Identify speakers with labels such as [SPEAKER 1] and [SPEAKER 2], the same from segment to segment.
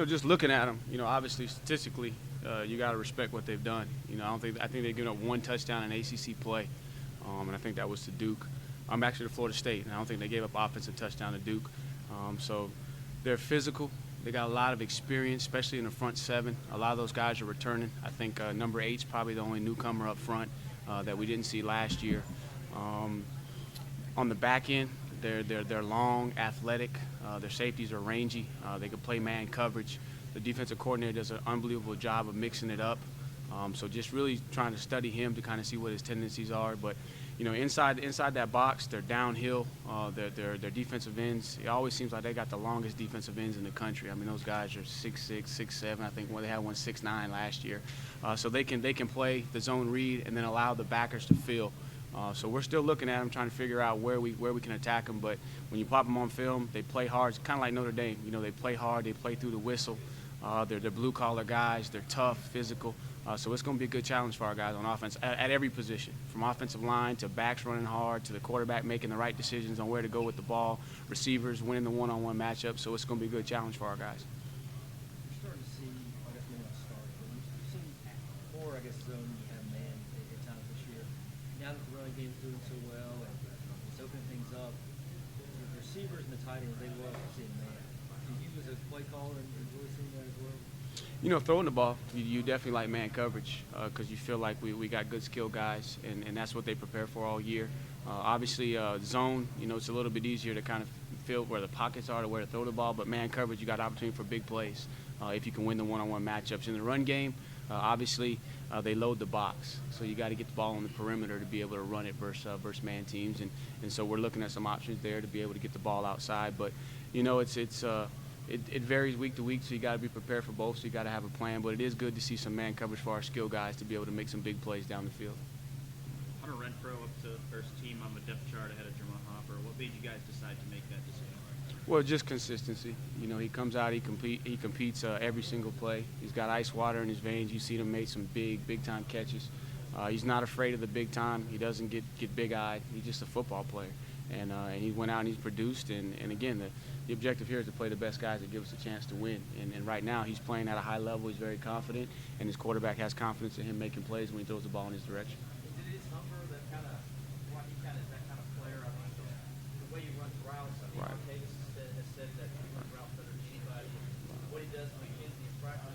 [SPEAKER 1] Just looking at them, obviously statistically, you got to respect what they've done. I think they've given up one touchdown in ACC play, and I think that was to Duke. I'm actually to Florida State, and I don't think they gave up offensive touchdown to Duke. So they're physical. They got a lot of experience, especially in the front seven. A lot of those guys are returning. I think number 8's probably the only newcomer up front that we didn't see last year. On the back end, they're long, athletic. Their safeties are rangy. They can play man coverage. The defensive coordinator does an unbelievable job of mixing it up. So just really trying to study him to kind of see what his tendencies are. But inside that box, they're downhill. Their defensive ends. It always seems like they got the longest defensive ends in the country. I mean, those guys are 6'6", 6'7". I think they had one 6'9" last year. So they can play the zone read and then allow the backers to fill. So we're still looking at them, trying to figure out where we can attack them. But when you pop them on film, they play hard. It's kind of like Notre Dame. They play hard. They play through the whistle. They're blue-collar guys. They're tough, physical. So it's going to be a good challenge for our guys on offense at every position, from offensive line to backs running hard to the quarterback making the right decisions on where to go with the ball, receivers winning the one-on-one matchup. So it's going to be a good challenge for our guys.
[SPEAKER 2] You're starting to see, I guess maybe not start, but you've seen more, zone you have man at times this year. Now that the running game's doing so well and it's opening things up, the receivers and the tight ends, they love seeing man. Do you as a play caller enjoy seeing that as well?
[SPEAKER 1] Throwing the ball, you definitely like man coverage because you feel like we got good skill guys, and that's what they prepare for all year. Obviously, zone, it's a little bit easier to kind of feel where the pockets are to where to throw the ball, but man coverage, you got opportunity for big plays if you can win the one-on-one matchups. In the run game, obviously, they load the box, so you got to get the ball on the perimeter to be able to run it versus man teams, and so we're looking at some options there to be able to get the ball outside. But, it varies week to week, so you got to be prepared for both. So you got to have a plan. But it is good to see some man coverage for our skill guys to be able to make some big plays down the field.
[SPEAKER 3] Hunter Renfro up to the first team on the depth chart ahead of Jermon Hopper. What made you guys decide to make that decision?
[SPEAKER 1] Well, just consistency. He comes out, he competes every single play. He's got ice water in his veins. You see him make some big time catches. He's not afraid of the big time. He doesn't get big-eyed. He's just a football player. And he went out and he's produced. And again, the objective here is to play the best guys that give us a chance to win. And right now he's playing at a high level. He's very confident, and his quarterback has confidence in him making plays when he throws the ball in his direction.
[SPEAKER 2] Is it his number that kind of, why he kind of is that kind of player? I mean, the way he runs routes. I mean,
[SPEAKER 1] Right.
[SPEAKER 2] Davis has said that he runs routes better than anybody. What he does on McKenzie is practice.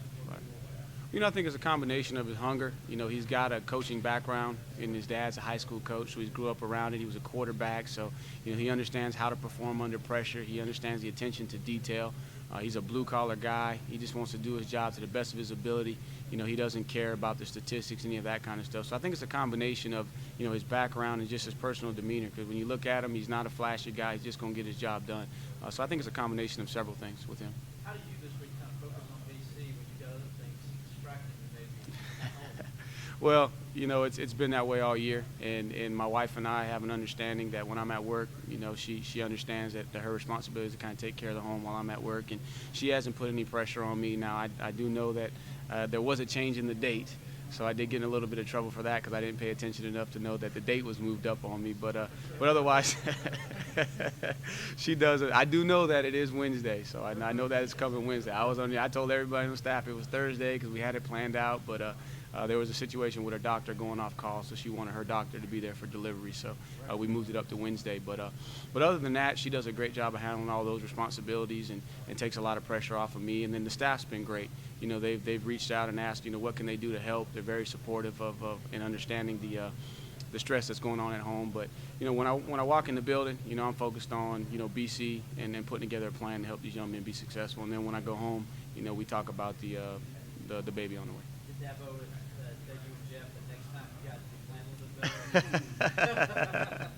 [SPEAKER 1] Right. I think it's a combination of his hunger. He's got a coaching background, and his dad's a high school coach, so he grew up around it. He was a quarterback, so he understands how to perform under pressure. He understands the attention to detail. He's a blue-collar guy. He just wants to do his job to the best of his ability. He doesn't care about the statistics, any of that kind of stuff. So I think it's a combination of, his background and just his personal demeanor, because when you look at him, he's not a flashy guy. He's just going to get his job done. So I think it's a combination of several things with him.
[SPEAKER 2] How do you this week kind of focus on BC when you got other things distracting you maybe at home?
[SPEAKER 1] Well, it's been that way all year, and my wife and I have an understanding that when I'm at work, she understands that her responsibility is to kind of take care of the home while I'm at work, and she hasn't put any pressure on me. Now, I do know that there was a change in the date, so I did get in a little bit of trouble for that because I didn't pay attention enough to know that the date was moved up on me. But otherwise, she does it. I do know that it is Wednesday, so I know that it's coming Wednesday. I told everybody on staff it was Thursday because we had it planned out, but there was a situation with her doctor going off call, so she wanted her doctor to be there for delivery, so we moved it up to Wednesday. But other than that, she does a great job of handling all those responsibilities and takes a lot of pressure off of me. And then the staff's been great. They've reached out and asked, what can they do to help. They're very supportive of and understanding the stress that's going on at home. But when I walk in the building, I'm focused on BC and then putting together a plan to help these young men be successful. And then when I go home, we talk about the baby on the way.
[SPEAKER 2] Did Dabo tell you and Jeff that next time you guys be playing a little bit better?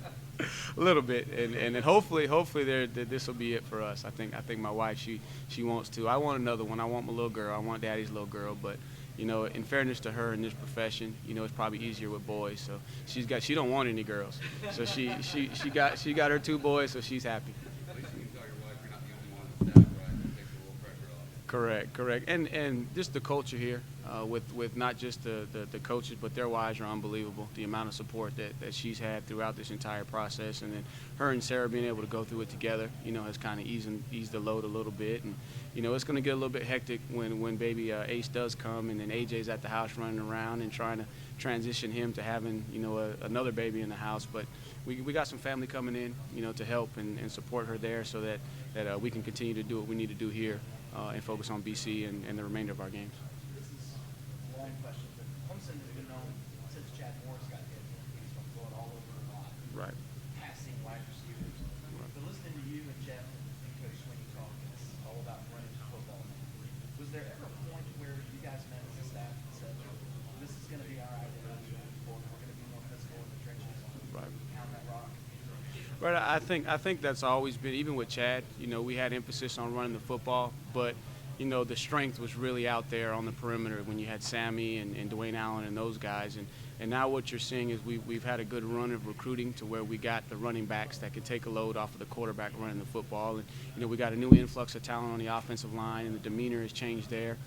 [SPEAKER 1] A little bit, and then hopefully this will be it for us. I think my wife she wants to. I want another one. I want my little girl. I want Daddy's little girl. But in fairness to her in this profession, it's probably easier with boys. So she don't want any girls. So she got her 2 boys, so she's happy.
[SPEAKER 4] At least you can tell your wife you're not the only one on the staff, right? That takes a little pressure off.
[SPEAKER 1] Correct. And just the culture here, with not just the coaches, but their wives are unbelievable. The amount of support that she's had throughout this entire process, and then her and Sarah being able to go through it together, has kind of eased the load a little bit. And it's going to get a little bit hectic when baby Ace does come, and then AJ's at the house running around and trying to transition him to having another baby in the house. But we got some family coming in, to help and support her there, so that we can continue to do what we need to do here. And focus on BC and the remainder of our games.
[SPEAKER 4] This is a long question, but Clemson has been known since Chad Morris got hit. He's been going all over a lot.
[SPEAKER 1] Right.
[SPEAKER 4] Passing wide receivers.
[SPEAKER 1] Right.
[SPEAKER 4] But listening to you and Jeff and Coach Sweeney talk, it's all about running football. Was there ever a point where you guys met as a staff and said, this is going to be our identity moving forward, we're going to be more physical in the trenches,
[SPEAKER 1] Right.
[SPEAKER 4] pound that rock?
[SPEAKER 1] Right. I think that's always been, even with Chad, we had emphasis on running the football, but the strength was really out there on the perimeter when you had Sammy and Dwayne Allen and those guys. And now what you're seeing is we've had a good run of recruiting to where we got the running backs that could take a load off of the quarterback running the football. And we got a new influx of talent on the offensive line, and the demeanor has changed there.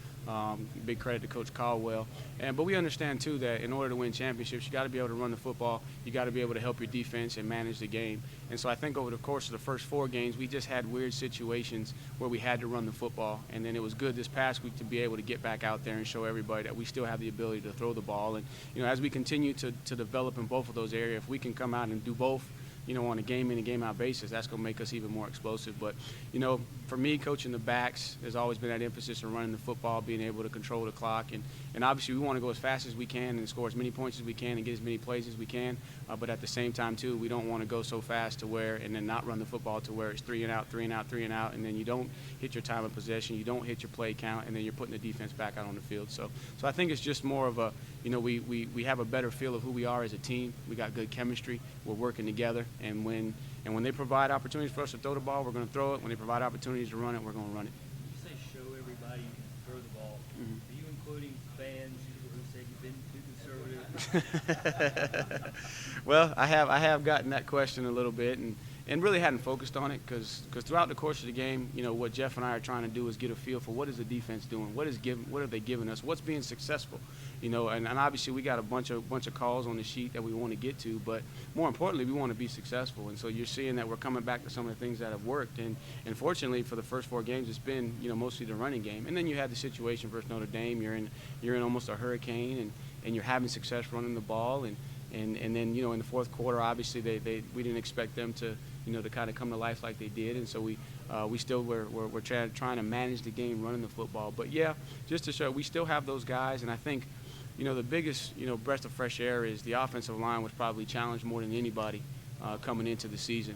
[SPEAKER 1] Big credit to Coach Caldwell. But we understand, too, that in order to win championships, you got to be able to run the football. You got to be able to help your defense and manage the game. And so I think over the course of the first 4 games, we just had weird situations where we had to run the football. And then it was good this past week to be able to get back out there and show everybody that we still have the ability to throw the ball. And, as we continue to develop in both of those areas, if we can come out and do both, on a game-in and game-out basis, that's going to make us even more explosive. But, for me, coaching the backs, there's always been that emphasis on running the football, being able to control the clock. And obviously we want to go as fast as we can and score as many points as we can and get as many plays as we can. But at the same time, too, we don't want to go so fast to where and then not run the football to where it's 3 and out, 3 and out, 3 and out, and then you don't hit your time of possession, you don't hit your play count, and then you're putting the defense back out on the field. So I think it's just more of a, we have a better feel of who we are as a team. We got good chemistry. We're working together. And when they provide opportunities for us to throw the ball, we're going to throw it. When they provide opportunities to run it, we're going to run it.
[SPEAKER 2] You say show everybody you can throw the ball.
[SPEAKER 1] Mm-hmm.
[SPEAKER 2] Are you including fans, people who say you've been too conservative?
[SPEAKER 1] Well, I have gotten that question a little bit and really hadn't focused on it because throughout the course of the game, what Jeff and I are trying to do is get a feel for what is the defense doing, what are they giving us, what's being successful, and obviously we got a bunch of calls on the sheet that we want to get to, but more importantly, we want to be successful. And so you're seeing that we're coming back to some of the things that have worked, and fortunately for the first 4 games, it's been mostly the running game. And then you had the situation versus Notre Dame, you're in almost a hurricane, and you're having success running the ball, and then in the fourth quarter, obviously we didn't expect them to kind of come to life like they did, and so we still we're trying to manage the game running the football. But yeah, just to show we still have those guys, and I think the biggest breath of fresh air is the offensive line was probably challenged more than anybody coming into the season.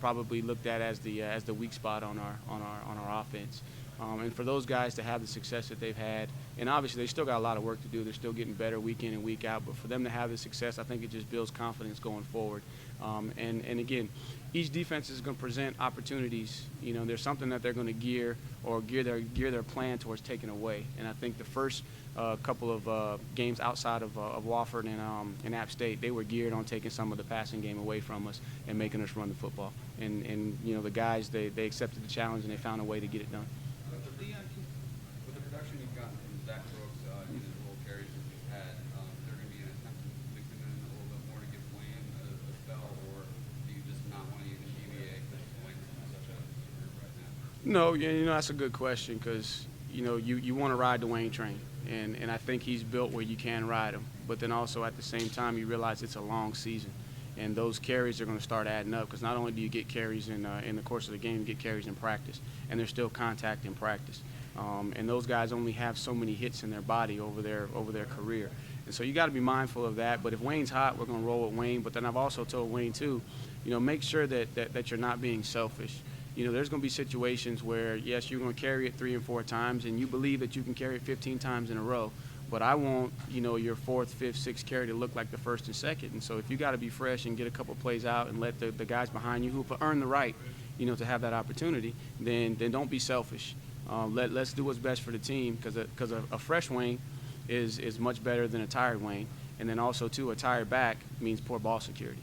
[SPEAKER 1] Probably looked at as the weak spot on our offense. And for those guys to have the success that they've had, and obviously they still got a lot of work to do. They're still getting better week in and week out. But for them to have the success, I think it just builds confidence going forward. And again, each defense is going to present opportunities. There's something that they're going to gear their plan towards taking away. And I think the first couple of games outside of Wofford and App State, they were geared on taking some of the passing game away from us and making us run the football. And the guys, they accepted the challenge and they found a way to get it done.
[SPEAKER 5] With the production you've gotten from Zach Brooks in his role carries that you've had, is there going to be an attempt to mix him in a little bit more to give Wayne a spell, or do you just not want to even deviate because Wayne's in such a group right now?
[SPEAKER 1] No, that's a good question because, you want to ride the Wayne train, and I think he's built where you can ride him. But then also at the same time, you realize it's a long season, and those carries are going to start adding up because not only do you get carries in the course of the game, you get carries in practice, and there's still contact in practice. And those guys only have so many hits in their body over their career. And so you got to be mindful of that. But if Wayne's hot, we're going to roll with Wayne. But then I've also told Wayne, too, make sure that you're not being selfish. There's going to be situations where, yes, you're going to carry it 3 and 4 times, and you believe that you can carry it 15 times in a row. But I want, your 4th, 5th, 6th carry to look like the 1st and 2nd. And so if you got to be fresh and get a couple plays out and let the guys behind you who have earned the right, to have that opportunity, then don't be selfish. Let's do what's best for the team because a fresh Wayne is much better than a tired Wayne. And then also, too, a tired back means poor ball security.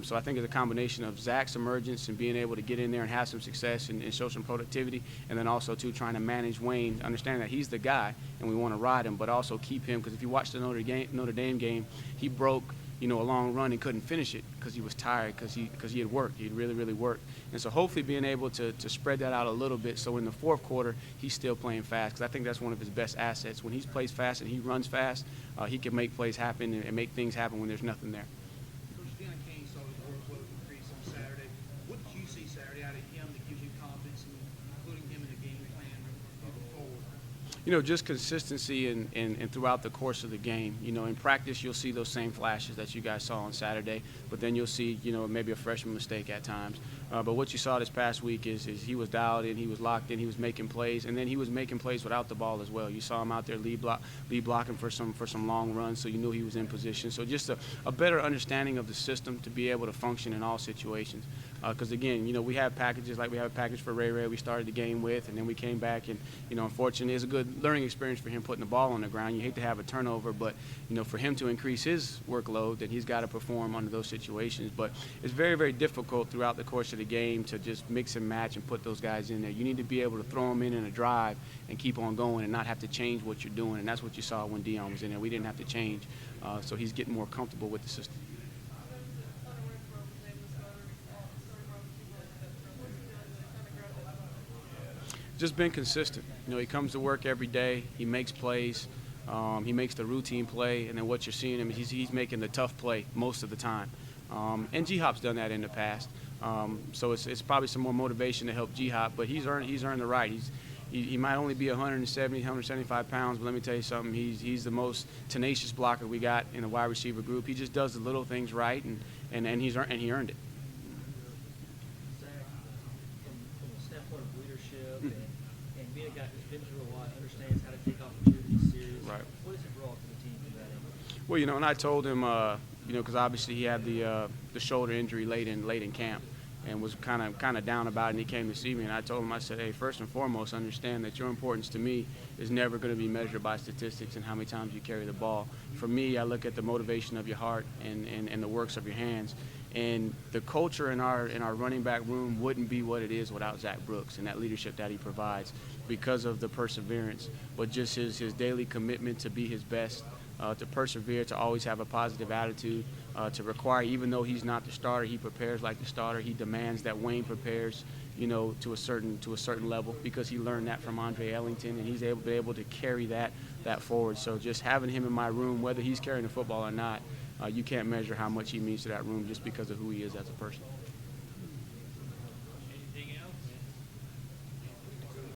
[SPEAKER 1] So I think it's a combination of Zach's emergence and being able to get in there and have some success and show some productivity, and then also too trying to manage Wayne, understanding that he's the guy and we want to ride him, but also keep him, because if you watch the Notre Dame game, he broke a long run and couldn't finish it because he was tired, because he had worked. He had really worked. And so hopefully being able to spread that out a little bit, so in the fourth quarter he's still playing fast, because I think that's one of his best assets. When he plays fast and he runs fast, he can make plays happen and make things happen when there's nothing there.
[SPEAKER 6] Coach Deion Kane saw his workload increase on Saturday. What did you see Saturday out of him that gives you confidence in including him in the game plan moving forward?
[SPEAKER 1] Just consistency and throughout the course of the game. In practice, you'll see those same flashes that you guys saw on Saturday, but then you'll see, maybe a freshman mistake at times. But what you saw this past week is he was dialed in, he was locked in, he was making plays, and then he was making plays without the ball as well. You saw him out there lead blocking for some long runs, so you knew he was in position. So just a better understanding of the system to be able to function in all situations. Because again, we have packages, like we have a package for Ray we started the game with, and then we came back and, unfortunately it's a good learning experience for him putting the ball on the ground. You hate to have a turnover, but, for him to increase his workload, then he's got to perform under those situations. But it's very difficult throughout the course of the game to just mix and match and put those guys in there. You need to be able to throw them in a drive and keep on going and not have to change what you're doing, and that's what you saw when Deion was in there. We didn't have to change, so he's getting more comfortable with the system. Just been consistent. He comes to work every day. He makes plays. He makes the routine play, and then what you're seeing him, he's making the tough play most of the time. And G-Hop's done that in the past. So it's probably some more motivation to help G-Hop, but he's earned the right. He might only be 170, 175 pounds, but let me tell you something. He's the most tenacious blocker we got in the wide receiver group. He just does the little things right, and he earned it.
[SPEAKER 2] Zach, from a standpoint of leadership and being a guy who's been through a lot, understands how to take opportunities serious.
[SPEAKER 1] Right.
[SPEAKER 2] What has it brought to the team from that end?
[SPEAKER 1] Well, and I told him, because obviously he had the shoulder injury late in camp, and was kind of down about it, and he came to see me, and I told him, I said, hey, first and foremost, understand that your importance to me is never going to be measured by statistics and how many times you carry the ball. For me, I look at the motivation of your heart and the works of your hands. And the culture in our running back room wouldn't be what it is without Zach Brooks and that leadership that he provides, because of the perseverance, but just his daily commitment to be his best, to persevere, to always have a positive attitude, to require, even though he's not the starter, he prepares like the starter. He demands that Wayne prepares, to a certain level, because he learned that from Andre Ellington, and he's able to carry that forward. So just having him in my room, whether he's carrying the football or not, you can't measure how much he means to that room just because of who he is as a person.